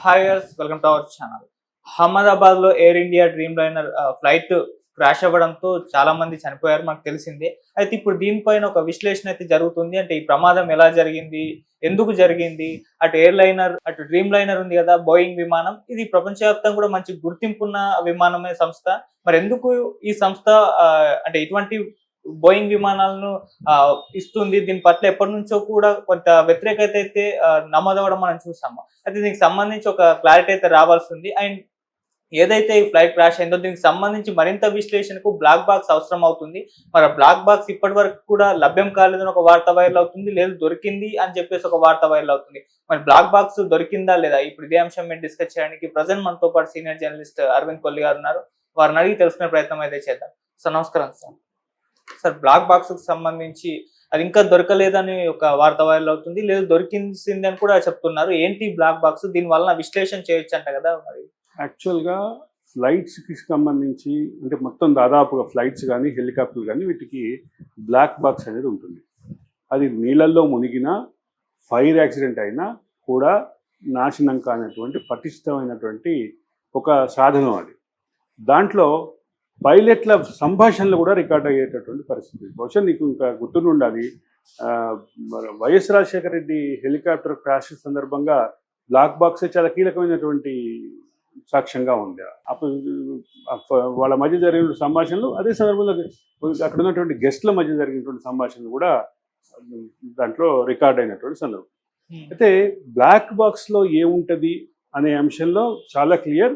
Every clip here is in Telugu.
Hi guys, welcome to our channel. Ahmedabad లో Air India dreamliner flight crash అవ్వడంతో చాలా మంది చనిపోయారు, మనకు తెలిసిందే. అయితే ఇప్పుడు దీనిపైన ఒక విశ్లేషణ అయితే జరుగుతుంది. అంటే ఈ ప్రమాదం ఎలా జరిగింది, ఎందుకు జరిగింది, అటు ఎయిర్ లైనర్ అటు డ్రీమ్ లైనర్ ఉంది కదా, బోయింగ్ విమానం, ఇది ప్రపంచవ్యాప్తంగా కూడా మంచి గుర్తింపున్న విమానమే సంస్థ. మరి ఎందుకు ఈ సంస్థ అంటే ఇటువంటి బోయింగ్ విమానాలను ఇస్తుంది, దీని పట్ల ఎప్పటి నుంచో కూడా కొంత వ్యతిరేకత అయితే నమోదవడం మనం చూసాము. అయితే దీనికి సంబంధించి ఒక క్లారిటీ అయితే రావాల్సి ఉంది. అండ్ ఏదైతే ఈ ఫ్లైట్ క్రాష్ అయిందో దీనికి సంబంధించి మరింత విశ్లేషణకు బ్లాక్ బాక్స్ అవసరం అవుతుంది. మరి బ్లాక్ బాక్స్ ఇప్పటి వరకు కూడా లభ్యం కాలేదని ఒక వార్త వైరల్ అవుతుంది, లేదు దొరికింది అని చెప్పేసి ఒక వార్త వైరల్ అవుతుంది. మరి బ్లాక్ బాక్స్ దొరికిందా లేదా, ఇప్పుడు ఇదే అంశం మీద డిస్కస్ చేయడానికి ప్రజెంట్ మనతో పాటు సీనియర్ జర్నలిస్ట్ అరవింద్ కొల్లి గారు ఉన్నారు. వారిని అడిగి తెలుసుకునే ప్రయత్నం అయితే చేద్దాం. సార్ నమస్కారం. సార్ బ్లాక్ బాక్స్ కు సంబంధించి అది ఇంకా దొరకలేదని ఒక వార్త వైరల్ అవుతుంది, లేదు దొరికింది అని కూడా చెప్తున్నారు. ఏంటి బ్లాక్ బాక్స్, దీని వలన విశ్లేషణ చేయొచ్చు అంట కదా? మరి యాక్చువల్గా ఫ్లైట్స్కి సంబంధించి అంటే మొత్తం దాదాపుగా ఫ్లైట్స్ కానీ హెలికాప్టర్లు కానీ వీటికి బ్లాక్ బాక్స్ అనేది ఉంటుంది. అది నీళ్ళల్లో మునిగినా ఫైర్ యాక్సిడెంట్ అయినా కూడా నాశనం కానటువంటి పటిష్టమైనటువంటి ఒక సాధనం అది. దాంట్లో పైలట్ల సంభాషణలు కూడా రికార్డ్ అయ్యేటటువంటి పరిస్థితి. బహుశా నీకు ఇంకా గుర్తుండాలి, YS Rajasekhara Reddy helicopter crash సందర్భంగా బ్లాక్ బాక్స్ చాలా కీలకమైనటువంటి సాక్ష్యంగా ఉంది. అప్పుడు వాళ్ళ మధ్య జరిగిన సంభాషణలు, అదే సందర్భంలో అక్కడ ఉన్నటువంటి గెస్ట్ల మధ్య జరిగినటువంటి సంభాషణలు కూడా దాంట్లో రికార్డ్ అయినటువంటి సందర్భం. అయితే బ్లాక్ బాక్స్లో ఏముంటుంది అనే అంశంలో చాలా క్లియర్.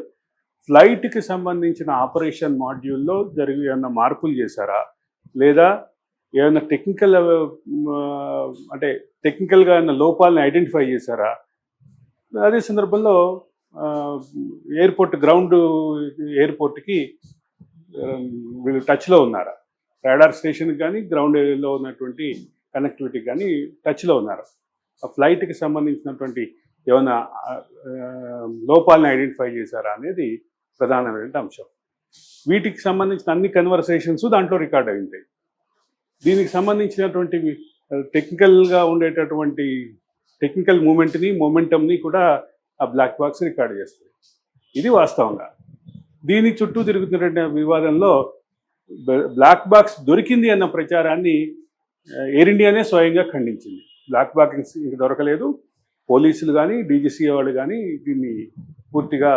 ఫ్లైట్కి సంబంధించిన ఆపరేషన్ మాడ్యూల్లో జరిగి ఏమైనా మార్పులు చేశారా, లేదా ఏమైనా టెక్నికల్గా ఏమైనా లోపాలని ఐడెంటిఫై చేశారా, అదే సందర్భంలో ఎయిర్పోర్ట్కి వీళ్ళు టచ్లో ఉన్నారా, రాడార్ స్టేషన్కి కానీ గ్రౌండ్ ఏరియాలో ఉన్నటువంటి కనెక్టివిటీకి కానీ టచ్లో ఉన్నారు. ఆ ఫ్లైట్కి సంబంధించినటువంటి ఏమైనా లోపాలని ఐడెంటిఫై చేశారా అనేది ప్రధానమైన అంశం. వీటికి సంబంధించిన అన్ని కన్వర్సేషన్స్ దాంట్లో రికార్డ్ అయి ఉంటాయి. దీనికి సంబంధించినటువంటి టెక్నికల్గా ఉండేటటువంటి టెక్నికల్ మొమెంటమ్ని కూడా ఆ బ్లాక్ బాక్స్ రికార్డ్ చేస్తుంది. ఇది వాస్తవంగా. దీని చుట్టూ తిరుగుతున్న వివాదంలో బ్లాక్ బాక్స్ దొరికింది అన్న ప్రచారాన్ని ఎయిర్ ఇండియానే స్వయంగా ఖండించింది. బ్లాక్ బాక్స్ ఇంక దొరకలేదు, పోలీసులు కానీ డీజీసీ వాళ్ళు కానీ దీన్ని పూర్తిగా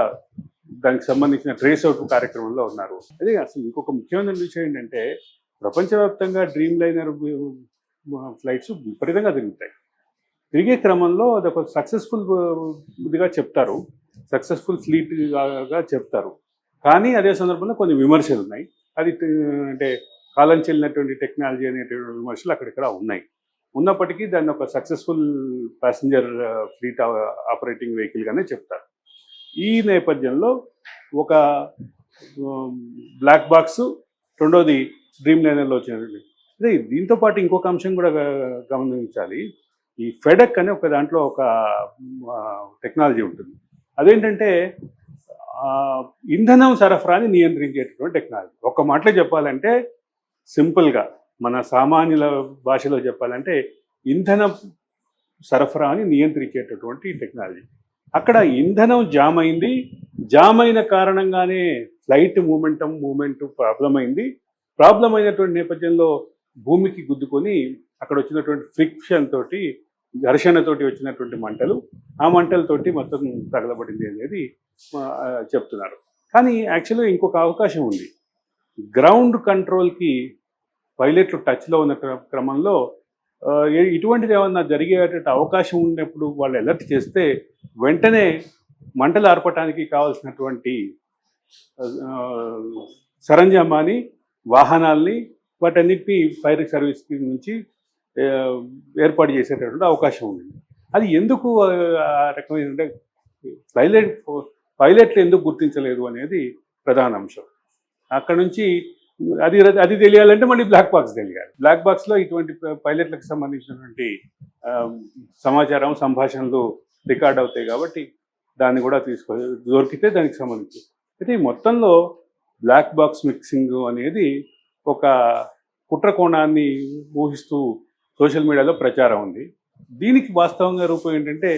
దానికి సంబంధించిన ట్రేస్ అవుట్ కార్యక్రమంలో ఉన్నారు. అదే అసలు ఇంకొక ముఖ్యమైన విషయం ఏంటంటే, ప్రపంచవ్యాప్తంగా డ్రీమ్ లైనర్ ఫ్లైట్స్ విపరీతంగా తిరుగుతాయి. తిరిగే క్రమంలో అదొక సక్సెస్ఫుల్గా చెప్తారు, సక్సెస్ఫుల్ ఫ్లీట్గా చెప్తారు. కానీ అదే సందర్భంలో కొన్ని విమర్శలు ఉన్నాయి. అది అంటే కాలం చెల్లినటువంటి టెక్నాలజీ అనేటువంటి విమర్శలు అక్కడిక్కడ ఉన్నాయి. ఉన్నప్పటికీ దాన్ని ఒక సక్సెస్ఫుల్ ప్యాసింజర్ ఫ్లీట్ ఆపరేటింగ్ వెహికల్గానే చెప్తారు. ఈ నేపథ్యంలో ఒక బ్లాక్ బాక్స్, రెండోది డ్రీమ్ లైనర్లో వచ్చినటువంటి అదే. దీంతో పాటు ఇంకొక అంశం కూడా గమనించాలి. ఈ ఫెడెక్ అనే ఒక దాంట్లో ఒక టెక్నాలజీ ఉంటుంది. అదేంటంటే ఇంధనం సరఫరాని నియంత్రించేటటువంటి టెక్నాలజీ. ఒక్క మాటలో చెప్పాలంటే, సింపుల్గా మన సామాన్యుల భాషలో చెప్పాలంటే, ఇంధన సరఫరాని నియంత్రించేటటువంటి టెక్నాలజీ. అక్కడ ఇంధనం జామ్ అయింది, జామ్ అయిన కారణంగానే ఫ్లైట్ మూమెంట్ ప్రాబ్లం అయింది. ప్రాబ్లం అయినటువంటి నేపథ్యంలో భూమికి గుద్దుకొని అక్కడ వచ్చినటువంటి ఫ్రిక్షన్ తోటి, ఘర్షణతోటి వచ్చినటువంటి మంటలు, ఆ మంటలతోటి మొత్తం తగలబడింది అనేది చెప్తున్నారు. కానీ యాక్చువల్గా ఇంకొక అవకాశం ఉంది. గ్రౌండ్ కంట్రోల్కి పైలట్లు టచ్లో ఉన్న క్రమంలో ఇటువంటిది ఏమన్నా జరిగేటట్టు అవకాశం ఉన్నప్పుడు వాళ్ళు అలర్ట్ చేస్తే వెంటనే మంటలు ఆర్పటానికి కావాల్సినటువంటి సరంజామాని, వాహనాల్ని, వాటన్నిటిని ఫైర్ సర్వీస్ నుంచి ఏర్పాటు చేసేటటువంటి అవకాశం ఉంది. అది ఎందుకు ఆ రకమైన పైలట్లు ఎందుకు గుర్తించలేదు అనేది ప్రధాన అంశం. అక్కడ నుంచి అది తెలియాలంటే మళ్ళీ బ్లాక్ బాక్స్ తెలియాలి. బ్లాక్ బాక్స్లో ఇటువంటి పైలట్లకు సంబంధించినటువంటి సమాచారం, సంభాషణలు రికార్డ్ అవుతాయి కాబట్టి దాన్ని కూడా దొరికితే దానికి సంబంధించి. అయితే మొత్తంలో బ్లాక్ బాక్స్ మిక్సింగ్ అనేది ఒక కుట్ర కోణాన్ని ఊహిస్తూ సోషల్ మీడియాలో ప్రచారం ఉంది. దీనికి వాస్తవంగా రూపం ఏంటంటే,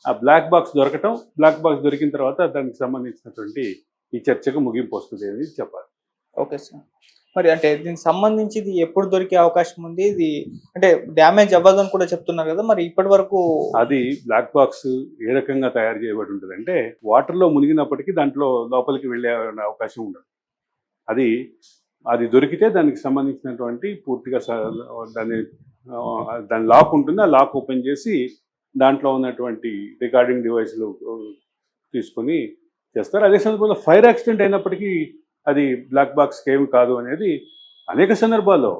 ఆ బ్లాక్ బాక్స్ దొరకటం, బ్లాక్ బాక్స్ దొరికిన తర్వాత దానికి సంబంధించినటువంటి ఈ చర్చకు ముగింపు వస్తుంది అని చెప్పాలి. Okay sir. మరి అంటే దీనికి సంబంధించి ఇది ఎప్పుడు దొరికే అవకాశం ఉంది? ఇది అంటే డ్యామేజ్ అవ్వదని కూడా చెప్తున్నారు కదా! మరి ఇప్పటి వరకు అది బ్లాక్ బాక్స్ ఏ రకంగా తయారు చేయబడి ఉంటుందంటే వాటర్లో మునిగినప్పటికీ దాంట్లో లోపలికి వెళ్ళే అవకాశం ఉండదు. అది దొరికితే దానికి సంబంధించినటువంటి పూర్తిగా దాని లాక్ ఉంటుంది. ఆ లాక్ ఓపెన్ చేసి దాంట్లో ఉన్నటువంటి రికార్డింగ్ డివైస్లు తీసుకొని చేస్తారు. అదే సందర్భంలో ఫైర్ యాక్సిడెంట్ అయినప్పటికీ అది బ్లాక్ బాక్స్కి ఏమి కాదు అనేది అనేక సందర్భాల్లో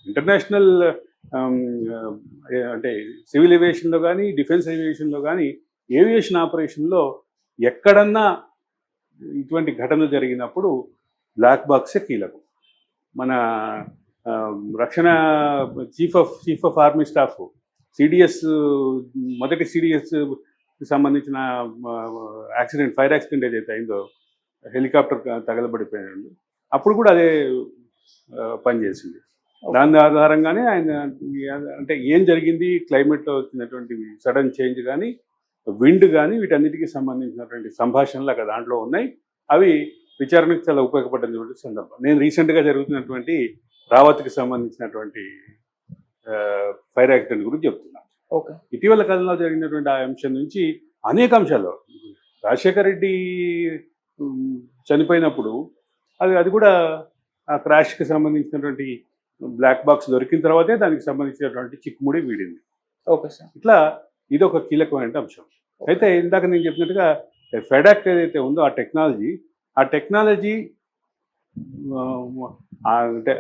ఇంటర్నేషనల్ అంటే సివిల్ ఏవియేషన్లో కానీ, డిఫెన్స్ ఏవియేషన్లో కానీ, ఏవియేషన్ ఆపరేషన్లో ఎక్కడన్నా ఇటువంటి ఘటన జరిగినప్పుడు బ్లాక్ బాక్సే కీలకం. మన రక్షణ chief of army staff CDS మొదటి సిడిఎస్ సంబంధించిన ఫైర్ యాక్సిడెంట్ ఏదైతే అయిందో హెలికాప్టర్ తగలబడిపోయాడు, అప్పుడు కూడా అదే పనిచేసింది. దాని ఆధారంగానే ఆయన అంటే ఏం జరిగింది, క్లైమేట్లో వచ్చినటువంటి సడన్ చేంజ్ కానీ, విండ్ కానీ, వీటన్నిటికీ సంబంధించినటువంటి సంభాషణలు అక్కడ దాంట్లో ఉన్నాయి. అవి విచారణకు చాలా ఉపయోగపడినటువంటి సందర్భం. నేను రీసెంట్గా జరుగుతున్నటువంటి రావత్కి సంబంధించినటువంటి ఫైర్ యాక్సిడెంట్ గురించి చెప్తున్నాను. ఓకే. ఇటీవల కాలంలో జరిగినటువంటి ఆ అంశం నుంచి అనేక అంశాలు, రాజశేఖర రెడ్డి చనిపోయినప్పుడు అది కూడా ఆ క్రాష్కి సంబంధించినటువంటి బ్లాక్ బాక్స్ దొరికిన తర్వాతే దానికి సంబంధించినటువంటి చిక్కుముడి వీడింది. Okay sir. ఇట్లా ఇది ఒక కీలకమైన అంశం. అయితే ఇందాక నేను చెప్పినట్టుగా ఫెడాక్ ఏదైతే ఉందో ఆ టెక్నాలజీ అంటే